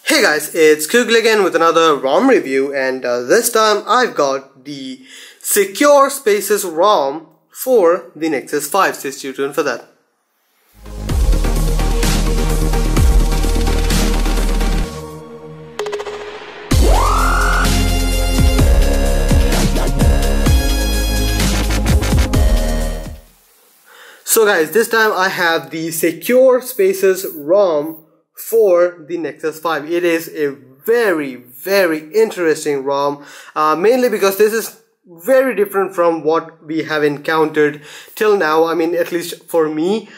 Hey guys, it's Kugel again with another ROM review, and this time I've got the Secure Spaces ROM for the Nexus 5, so stay tuned for that. So guys, this time I have the Secure Spaces ROM for the Nexus 5. It is a very interesting ROM, mainly because this is very different from what we have encountered till now. I mean, at least for me,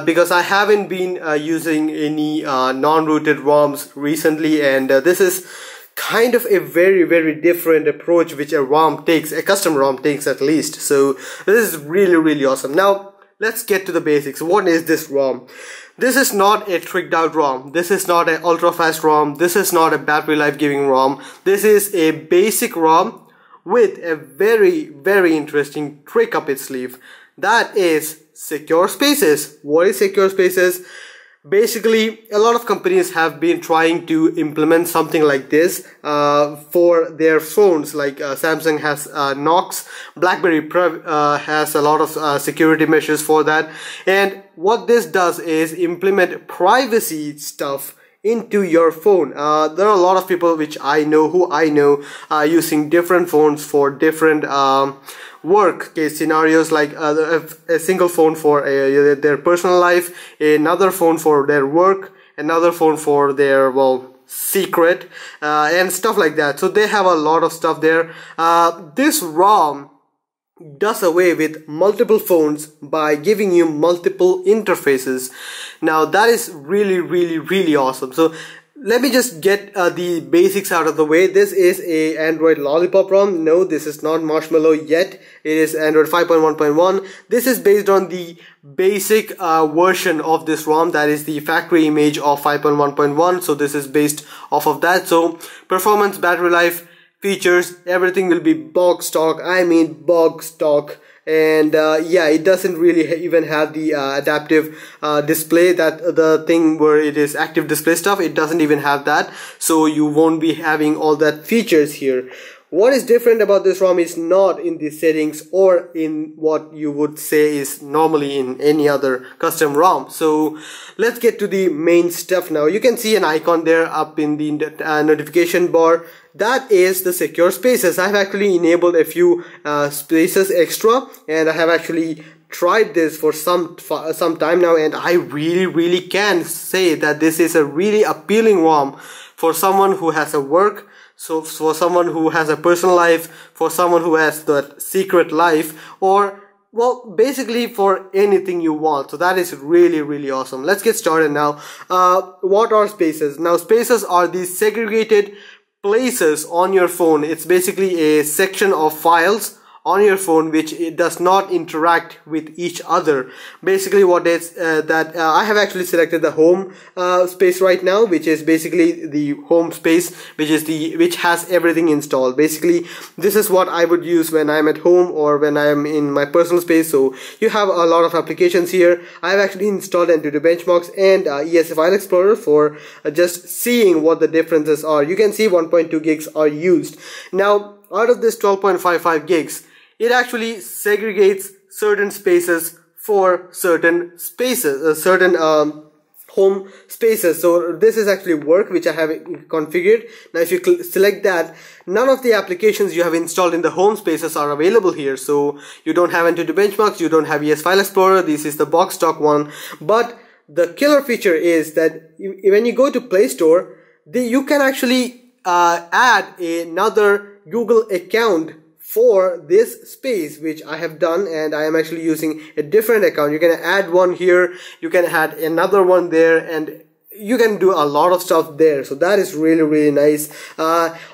because I haven't been using any non-rooted ROMs recently, and this is kind of a very different approach which a ROM takes, a custom ROM takes at least. So this is really awesome. Now let's get to the basics. What is this ROM? This is not a tricked out ROM. This is not an ultra fast ROM. This is not a battery life giving ROM. This is a basic ROM with a very interesting trick up its sleeve. That is Secure Spaces. What is Secure Spaces? Basically, a lot of companies have been trying to implement something like this for their phones. Like Samsung has Knox, BlackBerry has a lot of security measures for that. And what this does is implement privacy stuff into your phone. There are a lot of people who I know using different phones for different work case scenarios, like a single phone for their personal life, another phone for their work, another phone for their, well, secret, and stuff like that. So they have a lot of stuff there. This ROM does away with multiple phones by giving you multiple interfaces. Now that is really awesome. So let me just get the basics out of the way. This is a Android Lollipop ROM. No, this is not Marshmallow yet. It is Android 5.1.1. This is based on the basic version of this ROM, that is the factory image of 5.1.1. So this is based off of that. So performance, battery life, features, everything will be bog stock. I mean bog stock. And yeah, it doesn't really even have the adaptive display, that the thing where it is active display stuff. It doesn't even have that, so you won't be having all that features here. What is different about this ROM is not in the settings or in what you would say is normally in any other custom ROM. So let's get to the main stuff now. You can see an icon there up in the notification bar. That is the Secure Spaces. I've actually enabled a few spaces extra, and I have actually tried this for some time now, and I really can say that this is a really appealing ROM for someone who has a work, so for someone who has a personal life, for someone who has that secret life, or, well, basically for anything you want. So that is really awesome. Let's get started now. What are spaces? Now spaces are these segregated places on your phone. It's basically a section of files on your phone which it does not interact with each other. Basically what is I have actually selected the home space right now, which is basically the home space, which has everything installed. Basically this is what I would use when I'm at home or when I'm in my personal space. So you have a lot of applications here. I have actually installed AnTuTu Benchmarks and ES File Explorer for just seeing what the differences are. You can see 1.2 gigs are used. Now out of this 12.55 gigs, it actually segregates certain spaces for certain spaces, certain home spaces. So this is actually work, which I have configured. Now if you select that, none of the applications you have installed in the home spaces are available here. So you don't have AnTuTu Benchmarks, you don't have ES File Explorer. This is the box stock one. But the killer feature is that when you go to Play Store, you can actually add another Google account for this space, which I have done, and I am actually using a different account. You can add one here, you can add another one there, and you can do a lot of stuff there. So that is really nice.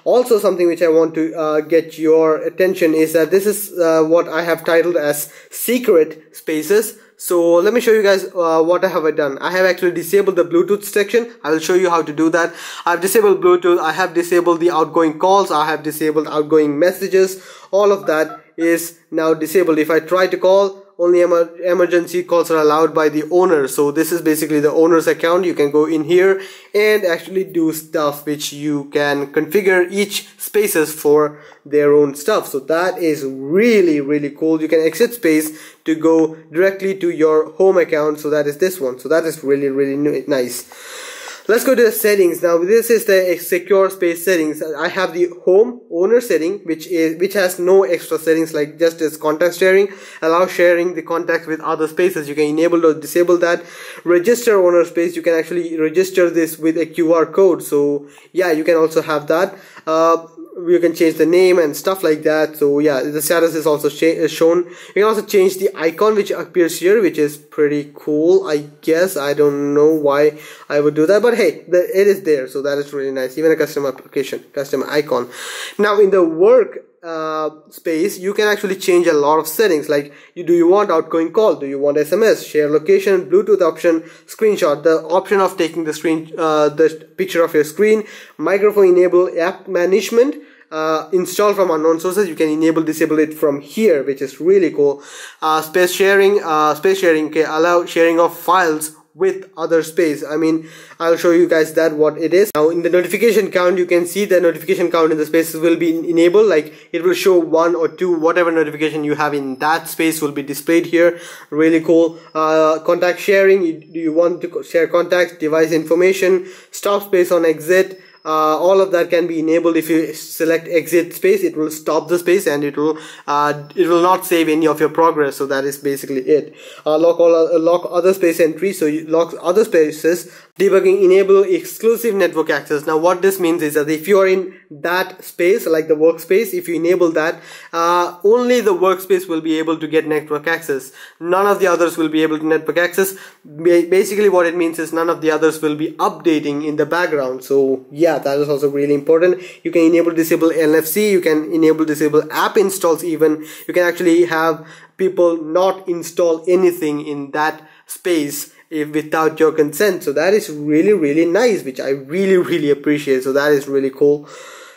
Also something which I want to get your attention is that this is what I have titled as Secret Spaces. So let me show you guys what I have done. I have actually disabled the Bluetooth section. I will show you how to do that. I've disabled Bluetooth. I have disabled the outgoing calls. I have disabled outgoing messages. All of that is now disabled. If I try to call, only emergency calls are allowed by the owner. So this is basically the owner's account. You can go in here and actually do stuff which you can configure each spaces for their own stuff. So that is really, really cool. You can exit space to go directly to your home account. So that is this one. So that is really, really nice. Let's go to the settings. Now this is the secure space settings. I have the home owner setting, which has no extra settings, like just as contact sharing, allow sharing the contacts with other spaces. You can enable or disable that. Register owner space, you can actually register this with a QR code. So yeah, you can also have that. You can change the name and stuff like that. So yeah, the status is also shown. You can also change the icon which appears here, which is pretty cool, I guess. I don't know why I would do that, but hey, it is there, so that is really nice. Even a custom application, custom icon. Now in the work space, you can actually change a lot of settings, like do you want outgoing call, do you want SMS, share location, Bluetooth option, screenshot, the option of taking the the picture of your screen, microphone enable, app management, install from unknown sources. You can enable disable it from here, which is really cool. Space sharing, okay, allow sharing of files with other space. I mean, I'll show you guys that what it is. Now in the notification count, you can see the notification count in the spaces will be enabled, like it will show 1 or 2, whatever notification you have in that space will be displayed here. Really cool. Contact sharing, do you want to share contacts, device information, stop space on exit. All of that can be enabled. If you select exit space, it will stop the space and it will not save any of your progress. So that is basically it. Lock other space entry, so you lock other spaces. Debugging, enable exclusive network access. Now what this means is that if you are in that space, like the workspace, if you enable that, only the workspace will be able to get network access. None of the others will be able to network access. Basically what it means is none of the others will be updating in the background. So yeah, that is also really important. You can enable disable NFC, you can enable disable app installs even. You can actually have people not install anything in that space without your consent. So that is really, really nice, which I really, really appreciate. So that is really cool.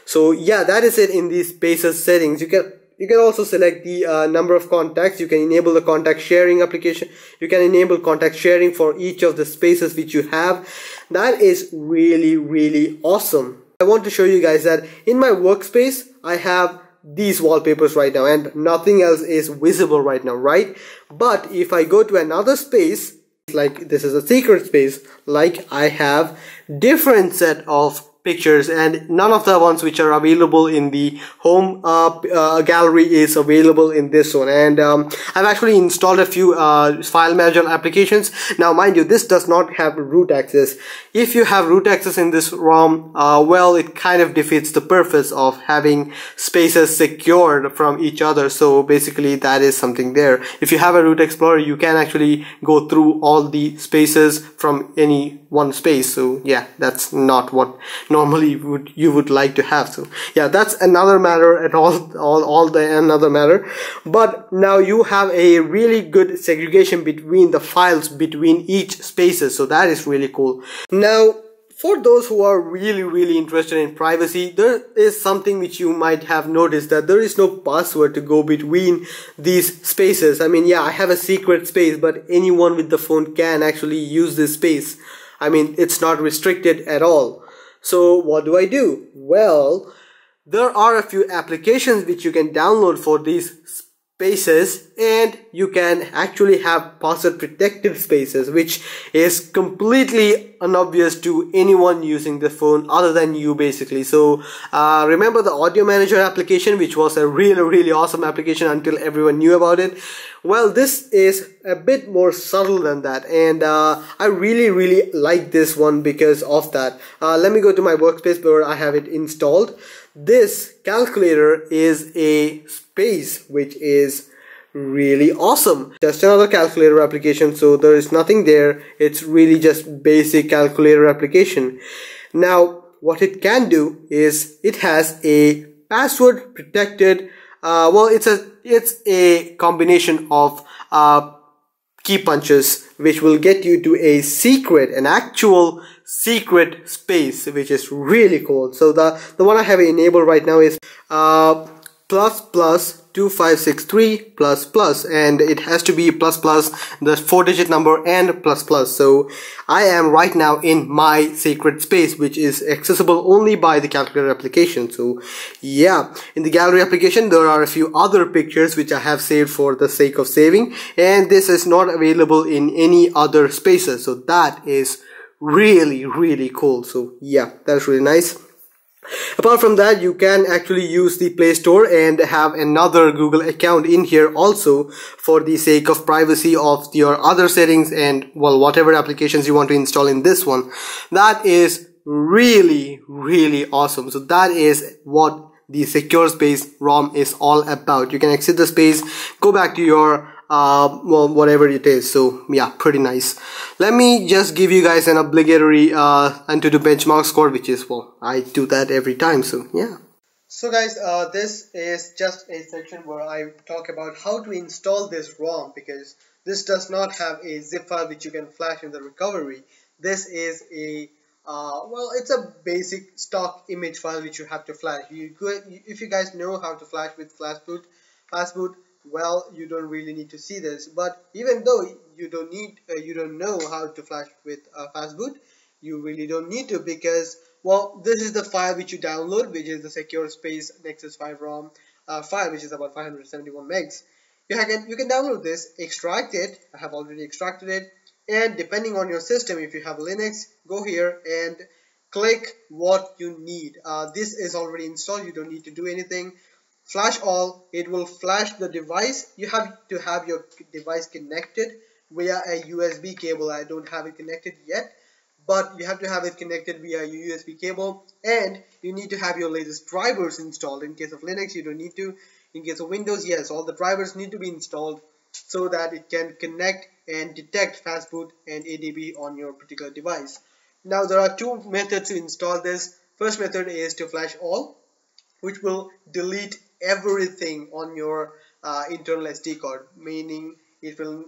So yeah, that is it in these spaces settings. You can also select the number of contacts. You can enable the contact sharing application. You can enable contact sharing for each of the spaces which you have. That is really, really awesome. I want to show you guys that in my workspace, I have these wallpapers right now and nothing else is visible right now, right? But if I go to another space, like this is a secret space, like I have different set of pictures and none of the ones which are available in the home gallery is available in this one. And I've actually installed a few file manager applications. Now mind you, this does not have root access. If you have root access in this ROM, well, it kind of defeats the purpose of having spaces secured from each other. So basically that is something there. If you have a root explorer, you can actually go through all the spaces from any one space. So yeah, that's not what normally you would like to have. So yeah, that's another matter at another matter. But now you have a really good segregation between the files between each spaces. So that is really cool. Now for those who are really, really interested in privacy, there is something which you might have noticed, that there is no password to go between these spaces. I mean, yeah, I have a secret space, but anyone with the phone can actually use this space. I mean, it's not restricted at all. So what do I do? Well, there are a few applications which you can download for these spaces, and you can actually have password protected spaces, which is completely unobvious to anyone using the phone other than you basically. So remember the audio manager application, which was a really, really awesome application until everyone knew about it? Well, this is a bit more subtle than that, and I really, really like this one because of that. Let me go to my workspace where I have it installed. This calculator is a space which is really awesome. Just another calculator application, so there is nothing there. It's really just basic calculator application. Now what it can do is it has a password protected, well, it's a combination of key punches which will get you to a secret, an actual secret space, which is really cool. So the one I have enabled right now is ++ 2563 plus plus, and it has to be plus plus, the 4-digit number and plus plus. So I am right now in my sacred space, which is accessible only by the calculator application. So yeah, in the gallery application there are a few other pictures which I have saved for the sake of saving, and this is not available in any other spaces. So that is really cool. So yeah, that's really nice. Apart from that, you can actually use the Play Store and have another Google account in here also, for the sake of privacy of your other settings and, well, whatever applications you want to install in this one. That is really awesome. So that is what the secure space ROM is all about. You can exit the space, go back to your well, whatever it is. So yeah, pretty nice. Let me just give you guys an obligatory Antutu benchmark score, which is, well, I do that every time. So yeah. So guys, this is just a section where I talk about how to install this ROM, because this does not have a zip file which you can flash in the recovery. This is a well, it's a basic stock image file which you have to flash. If you guys know how to flash with Fastboot, well, you don't really need to see this. But even though you don't know how to flash with Fastboot, you really don't need to, because, well, this is the file which you download, which is the Secure Space Nexus 5 ROM file, which is about 571 megs. You can download this, extract it. I have already extracted it, and depending on your system, if you have Linux, go here and click what you need. This is already installed, you don't need to do anything. Flash all, it will flash the device. You have to have your device connected via a USB cable. I don't have it connected yet, but you have to have it connected via a USB cable, and you need to have your latest drivers installed. In case of Linux, you don't need to. In case of Windows, yes, all the drivers need to be installed so that it can connect and detect Fastboot and ADB on your particular device. Now there are two methods to install this. First method is to flash all, which will delete everything on your internal SD card, meaning it will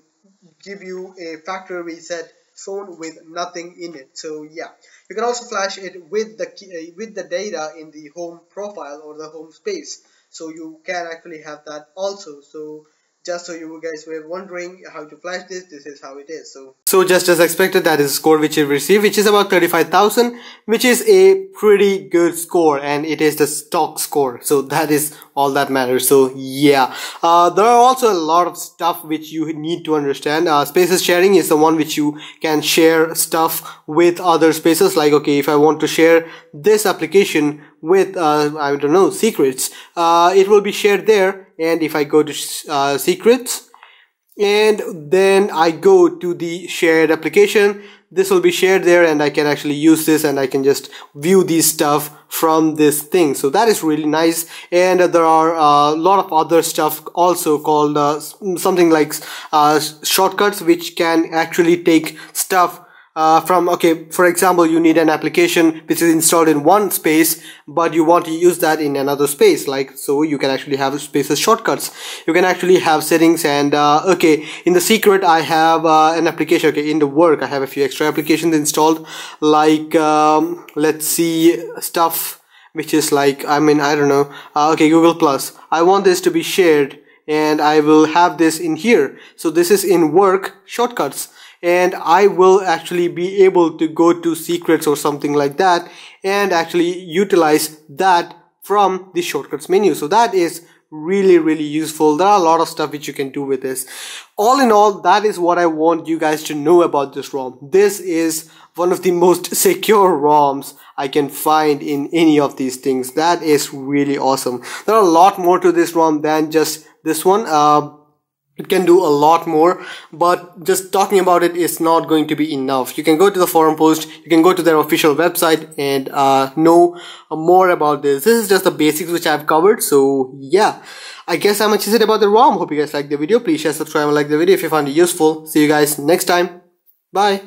give you a factory reset phone with nothing in it. So yeah, you can also flash it with the data in the home profile or the home space, so you can actually have that also. So just so you guys were wondering how to flash this, this is how it is. So just as expected, that is the score which you received, which is about 35,000, which is a pretty good score, and it is the stock score. So that is all that matters. So yeah, there are also a lot of stuff which you need to understand. Spaces sharing is the one which you can share stuff with other spaces. Like, okay, if I want to share this application with I don't know, secrets, it will be shared there. And if I go to secrets and then I go to the shared application, this will be shared there, and I can actually use this, and I can just view these stuff from this thing. So that is really nice. And there are a lot of other stuff also called something like shortcuts, which can actually take stuff from, okay, for example, you need an application which is installed in one space, but you want to use that in another space, like, so you can actually have spaces shortcuts. You can actually have settings, and okay, in the secret I have an application. Okay, in the work I have a few extra applications installed, like let's see, stuff which is like, I mean, I don't know, okay, Google Plus. I want this to be shared, and I will have this in here. So this is in work shortcuts, and I will actually be able to go to secrets or something like that and actually utilize that from the shortcuts menu. So that is really useful. There are a lot of stuff which you can do with this. All in all, that is what I want you guys to know about this ROM. This is one of the most secure ROMs I can find in any of these things. That is really awesome. There are a lot more to this ROM than just this one. It can do a lot more, but just talking about it is not going to be enough. You can go to the forum post, you can go to their official website and know more about this. This is just the basics which I've covered. So yeah, I guess how much is it about the ROM. Hope you guys liked the video. Please share, subscribe, and like the video if you found it useful. See you guys next time. Bye.